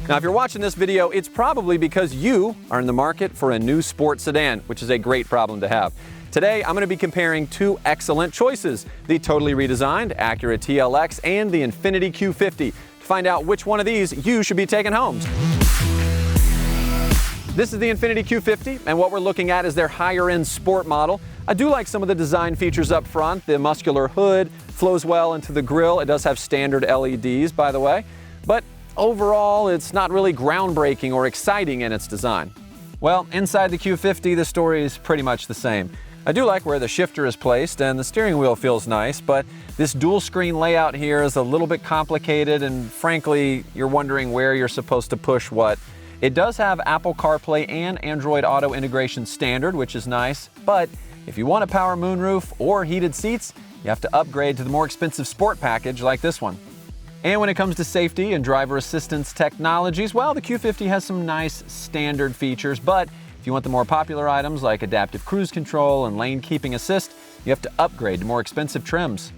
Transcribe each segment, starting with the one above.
Now, if you're watching this video, it's probably because you are in the market for a new sports sedan, which is a great problem to have. Today, I'm going to be comparing two excellent choices, the totally redesigned Acura TLX and the Infiniti Q50, to find out which one of these you should be taking home. This is the Infiniti Q50, and what we're looking at is their higher-end sport model. I do like some of the design features up front. The muscular hood flows well into the grille. It does have standard LEDs, by the way, but overall, it's not really groundbreaking or exciting in its design. Well, inside the Q50, the story is pretty much the same. I do like where the shifter is placed, and the steering wheel feels nice, but this dual screen layout here is a little bit complicated, and frankly, you're wondering where you're supposed to push what. It does have Apple CarPlay and Android Auto integration standard, which is nice, but if you want a power moonroof or heated seats, you have to upgrade to the more expensive sport package like this one. And when it comes to safety and driver assistance technologies, well, the Q50 has some nice standard features, but if you want the more popular items like adaptive cruise control and lane keeping assist, you have to upgrade to more expensive trims.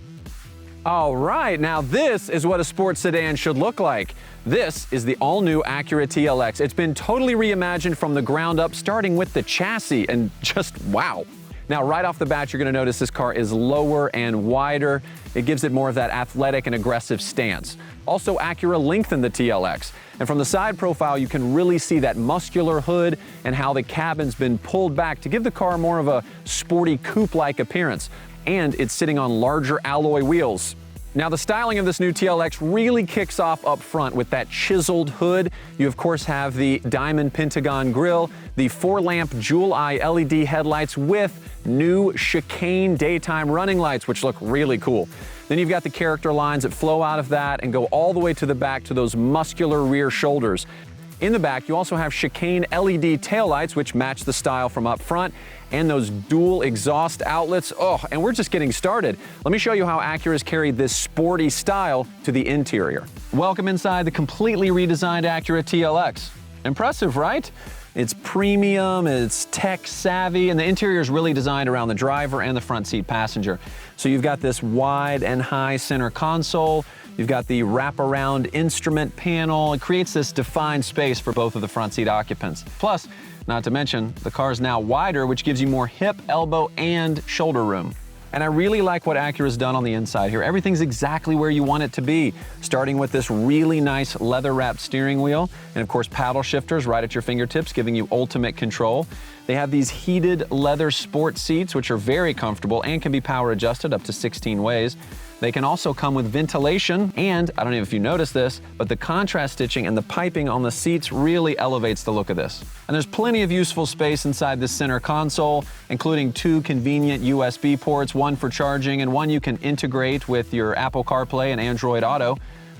All right, now this is what a sports sedan should look like. This is the all-new Acura TLX. It's been totally reimagined from the ground up, starting with the chassis, and just wow. Now, right off the bat, you're going to notice this car is lower and wider. It gives it more of that athletic and aggressive stance. Also, Acura lengthened the TLX. And from the side profile, you can really see that muscular hood and how the cabin's been pulled back to give the car more of a sporty coupe-like appearance. And it's sitting on larger alloy wheels. Now, the styling of this new TLX really kicks off up front with that chiseled hood. You, of course, have the diamond pentagon grille, the 4-lamp jewel-eye LED headlights with new chicane daytime running lights, which look really cool. Then you've got the character lines that flow out of that and go all the way to the back to those muscular rear shoulders. In the back, you also have chicane LED taillights, which match the style from up front, and those dual exhaust outlets. Oh, and we're just getting started. Let me show you how Acura's carried this sporty style to the interior. Welcome inside the completely redesigned Acura TLX. Impressive, right? It's premium, it's tech savvy, and the interior is really designed around the driver and the front seat passenger. So you've got this wide and high center console. You've got the wraparound instrument panel. It creates this defined space for both of the front seat occupants. Plus, not to mention, the car is now wider, which gives you more hip, elbow, and shoulder room. And I really like what Acura's done on the inside here. Everything's exactly where you want it to be, starting with this really nice leather-wrapped steering wheel, and of course paddle shifters right at your fingertips, giving you ultimate control. They have these heated leather sport seats, which are very comfortable and can be power adjusted up to 16 ways. They can also come with ventilation, and I don't know if you noticed this, but the contrast stitching and the piping on the seats really elevates the look of this. And there's plenty of useful space inside this center console, including 2 convenient USB ports, one for charging and one you can integrate with your Apple CarPlay and Android Auto.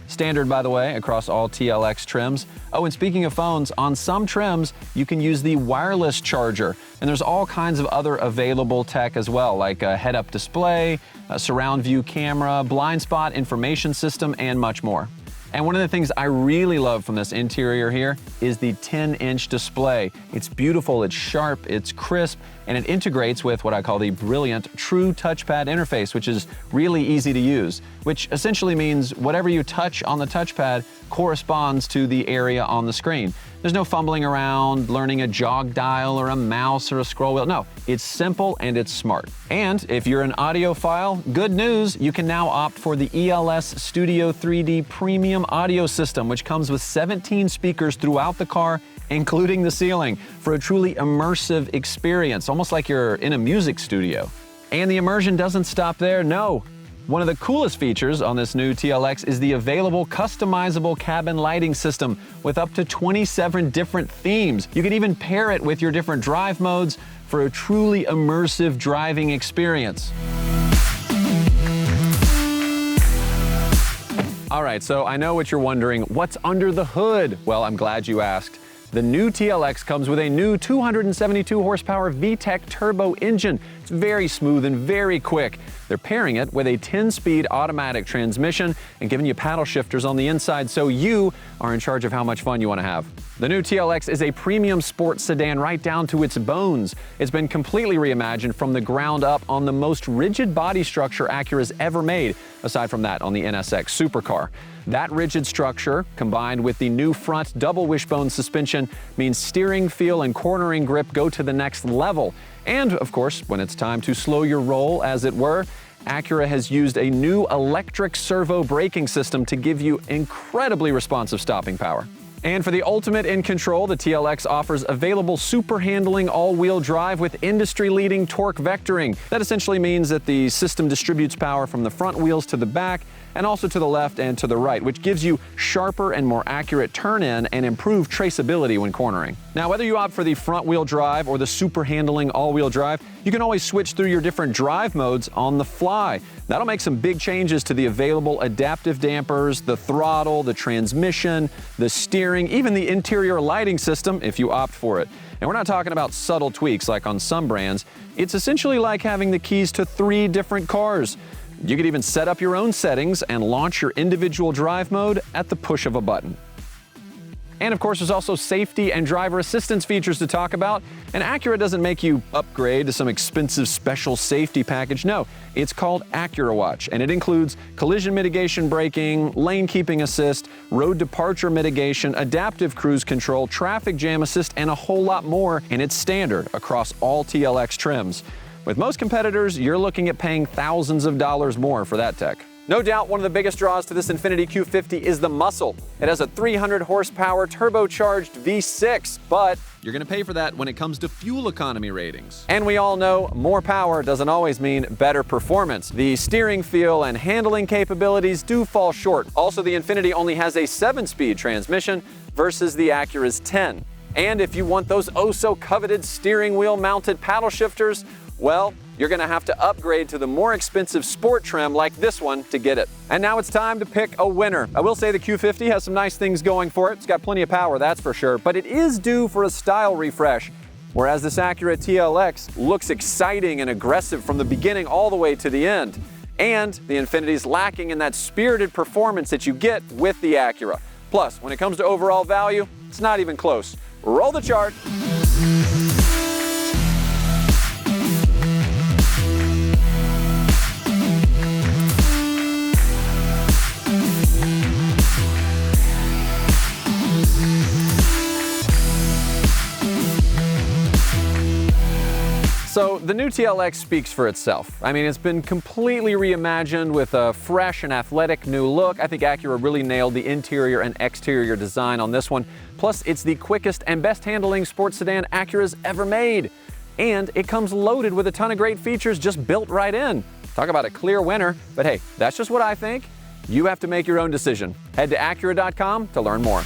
Standard, by the way, across all TLX trims. Oh, and speaking of phones, on some trims, you can use the wireless charger. And there's all kinds of other available tech as well, like a head-up display, a surround view camera, blind spot information system, and much more. And one of the things I really love from this interior here is the 10-inch display. It's beautiful, it's sharp, it's crisp, and it integrates with what I call the brilliant True Touchpad interface, which is really easy to use, which essentially means whatever you touch on the touchpad corresponds to the area on the screen. There's no fumbling around, learning a jog dial or a mouse or a scroll wheel. No, it's simple and it's smart. And if you're an audiophile, good news, you can now opt for the ELS Studio 3D Premium Audio System, which comes with 17 speakers throughout the car, including the ceiling, for a truly immersive experience, almost like you're in a music studio. And the immersion doesn't stop there, no. One of the coolest features on this new TLX is the available customizable cabin lighting system with up to 27 different themes. You can even pair it with your different drive modes for a truly immersive driving experience. All right, so I know what you're wondering. What's under the hood? Well, I'm glad you asked. The new TLX comes with a new 272 horsepower VTEC turbo engine. It's very smooth and very quick. They're pairing it with a 10-speed automatic transmission and giving you paddle shifters on the inside, so you are in charge of how much fun you want to have. The new TLX is a premium sports sedan right down to its bones. It's been completely reimagined from the ground up on the most rigid body structure Acura's ever made, aside from that on the NSX supercar. That rigid structure, combined with the new front double wishbone suspension, means steering feel and cornering grip go to the next level. And, of course, when it's time to slow your roll, as it were, Acura has used a new electric servo braking system to give you incredibly responsive stopping power. And for the ultimate in control, the TLX offers available super handling all-wheel drive with industry-leading torque vectoring. That essentially means that the system distributes power from the front wheels to the back and also to the left and to the right, which gives you sharper and more accurate turn-in and improved traceability when cornering. Now, whether you opt for the front-wheel drive or the super handling all-wheel drive, you can always switch through your different drive modes on the fly. That'll make some big changes to the available adaptive dampers, the throttle, the transmission, the steering, even the interior lighting system if you opt for it. And we're not talking about subtle tweaks like on some brands. It's essentially like having the keys to 3 different cars. You could even set up your own settings and launch your individual drive mode at the push of a button. And of course, there's also safety and driver assistance features to talk about. And Acura doesn't make you upgrade to some expensive special safety package. No, it's called Acura Watch, and it includes collision mitigation braking, lane keeping assist, road departure mitigation, adaptive cruise control, traffic jam assist, and a whole lot more. And it's standard across all TLX trims. With most competitors, you're looking at paying thousands of dollars more for that tech. No doubt one of the biggest draws to this Infiniti Q50 is the muscle. It has a 300 horsepower turbocharged V6, but you're going to pay for that when it comes to fuel economy ratings. And we all know more power doesn't always mean better performance. The steering feel and handling capabilities do fall short. Also, the Infiniti only has a 7-speed transmission versus the Acura's 10. And if you want those oh-so-coveted steering wheel mounted paddle shifters, well, you're going to have to upgrade to the more expensive sport trim like this one to get it. And now it's time to pick a winner. I will say the Q50 has some nice things going for it. It's got plenty of power, that's for sure, but it is due for a style refresh. Whereas this Acura TLX looks exciting and aggressive from the beginning all the way to the end. And the Infiniti's lacking in that spirited performance that you get with the Acura. Plus, when it comes to overall value, it's not even close. Roll the chart. So the new TLX speaks for itself. I mean, it's been completely reimagined with a fresh and athletic new look. I think Acura really nailed the interior and exterior design on this one. Plus, it's the quickest and best handling sports sedan Acura's ever made. And it comes loaded with a ton of great features just built right in. Talk about a clear winner, but hey, that's just what I think. You have to make your own decision. Head to Acura.com to learn more.